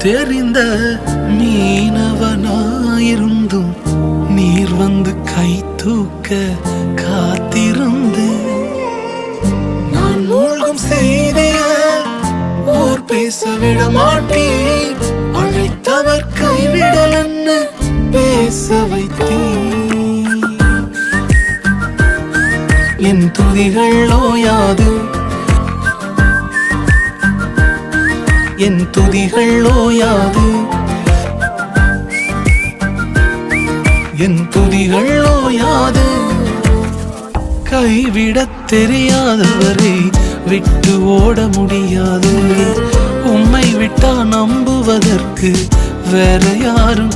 தெரிந்த மீனவனாயிருந்தும் நீர் வந்து கை தூக்க காத்திருந்து நான் மூழ்கும் செய்திய ஓர் பேச விட மாட்டேன் அழைத்தவர் கைவிடலன்னு பேச வைத்தேன் என் துதிகள் ஓயாது என் துதிகள் ஓயாது என் துதிகள் ஓயாது கைவிடத் தெரியாதவரை விட்டு ஓட முடியாது உம்மை விட்டா நம்புவதற்கு வேற யாரும்